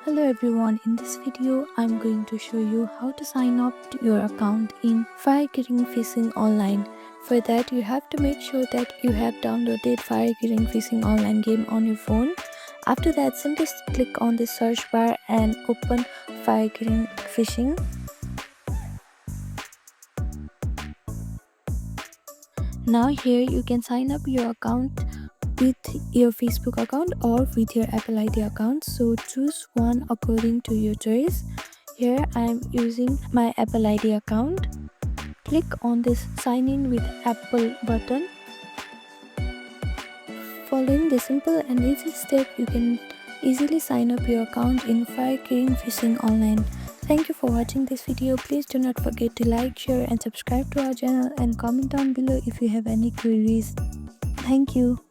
Hello everyone, in this video I'm going to show you how to sign up to your account in FireKirin Fishing Online. For that you have to make sure that you have downloaded FireKirin Fishing Online game on your phone. After that, simply click on the search bar and open FireKirin Fishing. Now here you can sign up your account with your Facebook account or with your Apple ID account, so choose one according to your choice. Here I am using my Apple ID account. Click on this sign in with Apple button. Following the simple and easy step, you can easily sign up your account in FireKirin Fishing Online. Thank you for watching this video. Please do not forget to like, share and subscribe to our channel, and comment down below if you have any queries. Thank you.